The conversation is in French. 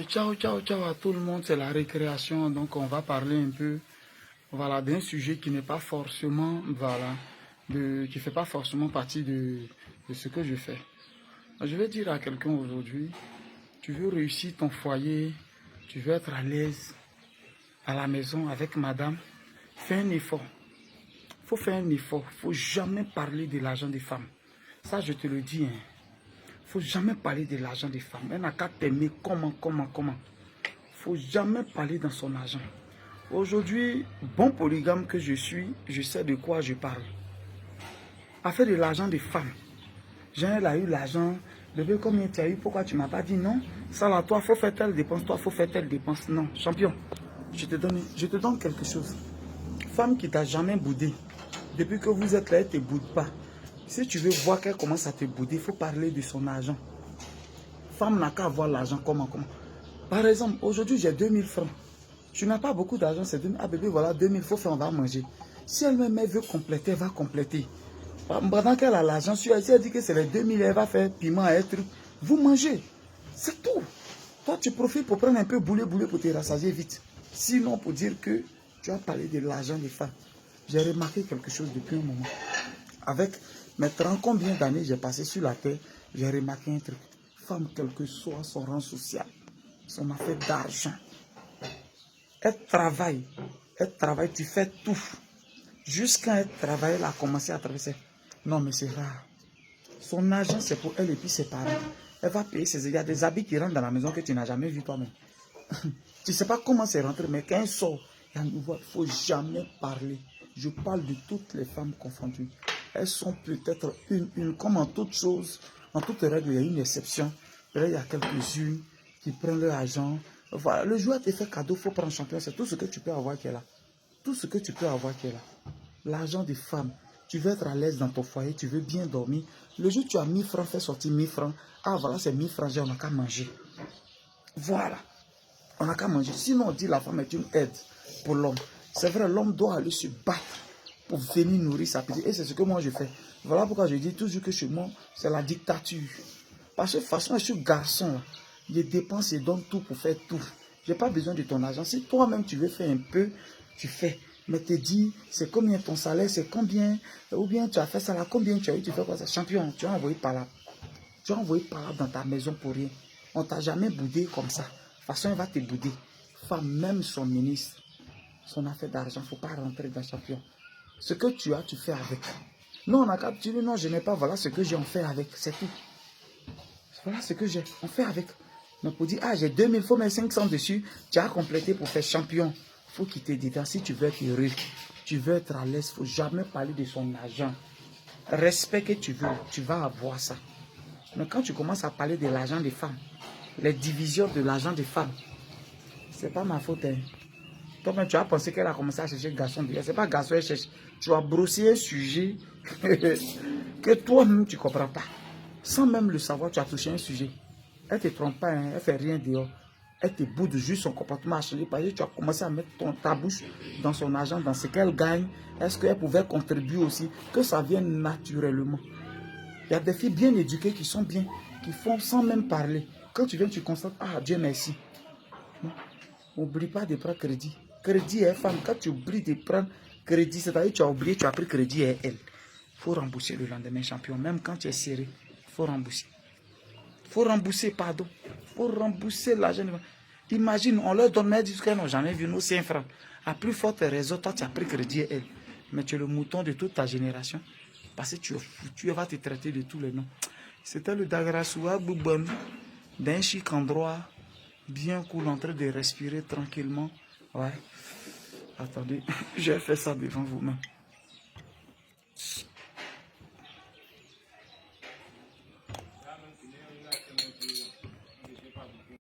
Ciao, ciao, ciao à tout le monde, c'est la récréation, donc on va parler un peu, voilà, d'un sujet qui n'est pas forcément, voilà, qui fait pas forcément partie de ce que je fais. Je vais dire à quelqu'un aujourd'hui, tu veux réussir ton foyer, tu veux être à l'aise à la maison avec madame, fais un effort. Faut faire un effort, faut jamais parler de l'argent des femmes. Ça, je te le dis, hein. Faut jamais parler de l'argent des femmes. Elle n'a qu'à t'aimer comment. Faut jamais parler dans son argent. Aujourd'hui, bon polygame que je suis, je sais de quoi je parle. Affaire de l'argent des femmes. Jean, elle a eu l'argent. Bébé, combien tu as eu? Pourquoi tu ne m'as pas dit non? Ça là, toi, faut faire telle dépense. Toi, faut faire telle dépense. Non, champion, je te donne quelque chose. Femme qui t'a jamais boudé. Depuis que vous êtes là, elle ne te boude pas. Si tu veux voir qu'elle commence à te bouder, il faut parler de son argent. Femme n'a qu'à avoir l'argent comment. Par exemple, aujourd'hui, j'ai 2000 francs. Tu n'as pas beaucoup d'argent, c'est 2000. Ah bébé, voilà, 2000, il faut faire, on va manger. Si elle-même veut compléter, elle va compléter. Pendant qu'elle a l'argent, si elle dit que c'est les 2000, elle va faire piment et truc. Vous mangez. C'est tout. Toi, tu profites pour prendre un peu boulet pour te rassasier vite. Sinon, pour dire que tu as parlé de l'argent des femmes. J'ai remarqué quelque chose depuis un moment. Avec mes 30 combien d'années j'ai passé sur la terre, j'ai remarqué un truc. Femme, quel que soit son rang social, son affaire d'argent, elle travaille, tu fais tout. Jusqu'à elle travaille, elle a commencé à traverser. Non, mais c'est rare. Son argent, c'est pour elle et puis ses parents. Elle va payer ses... Il y a des habits qui rentrent dans la maison que tu n'as jamais vu toi-même. Tu ne sais pas comment c'est rentré, mais quand elle sort, il ne faut jamais parler. Je parle de toutes les femmes confondues. Elles sont peut-être une, comme en toute chose, en toute règle, il y a une exception. Là, il y a quelques-unes qui prennent leur argent. Voilà, le joueur te fait cadeau, il faut prendre champion. C'est tout ce que tu peux avoir qui est là. Tout ce que tu peux avoir qui est là. L'argent des femmes. Tu veux être à l'aise dans ton foyer, tu veux bien dormir. Le jour où tu as 1000 francs, fais sortir 1000 francs. Ah voilà, c'est 1000 francs, on n'a qu'à manger. Voilà. On n'a qu'à manger. Sinon, on dit la femme est une aide pour l'homme. C'est vrai, l'homme doit aller se battre pour venir nourrir sa petite. Et c'est ce que moi je fais. Voilà pourquoi je dis toujours que chez moi, c'est la dictature. Parce que de toute façon, je suis garçon. Là. Je dépense et donne tout pour faire tout. Je n'ai pas besoin de ton argent. Si toi-même tu veux faire un peu, tu fais. Mais te dis, c'est combien ton salaire, c'est combien. Ou bien tu as fait ça là, combien tu as eu, tu fais quoi ça? Champion, tu as envoyé par là. Tu as envoyé par là dans ta maison pour rien. On ne t'a jamais boudé comme ça. De toute façon, elle va te bouder. Femme, même son ministre, son affaire d'argent, il ne faut pas rentrer dans champion. Ce que tu as, tu fais avec. Non, on a qu'à dire, non, je n'ai pas, voilà ce que j'ai, on fait avec, c'est tout. Voilà ce que j'ai, on fait avec. Donc pour dire, ah, j'ai 2000, il faut mettre 500 dessus, tu as complété pour faire champion. Il faut qu'il te dise, si tu veux être heureux, tu veux être à l'aise, il ne faut jamais parler de son argent. Respect que tu veux, tu vas avoir ça. Mais quand tu commences à parler de l'argent des femmes, les divisions de l'argent des femmes, c'est pas ma faute. Hein. Toi-même, tu as pensé qu'elle a commencé à chercher garçon. Ce n'est pas garçon, elle cherche. Tu as brossé un sujet que toi-même, tu ne comprends pas. Sans même le savoir, tu as touché un sujet. Elle ne te trompe pas, hein, elle ne fait rien dehors. Elle te boude juste, son comportement a changé. Parce que tu as commencé à mettre ta bouche dans son argent, dans ce qu'elle gagne. Est-ce qu'elle pouvait contribuer aussi? Que ça vienne naturellement. Il y a des filles bien éduquées qui sont bien, qui font sans même parler. Quand tu viens, tu constates, ah Dieu merci. N'oublie pas de prendre crédit. Crédit est femme. Quand tu oublies de prendre crédit, c'est-à-dire que tu as oublié, tu as pris crédit et elle. Il faut rembourser le lendemain, champion. Même quand tu es serré, il faut rembourser. Il faut rembourser, pardon. Il faut rembourser l'argent. Imagine, on leur donne, mais ils disent qu'elles n'ont jamais vu nos 5 francs. À plus forte raison, toi, tu as pris crédit et elle. Mais tu es le mouton de toute ta génération. Parce que tu es fou, tu vas te traiter de tous les noms. C'était le Dagrassoua Boubon, d'un chic endroit, bien cool, en train de respirer tranquillement. Ouais. Attendez, j'ai fait ça devant vous-même.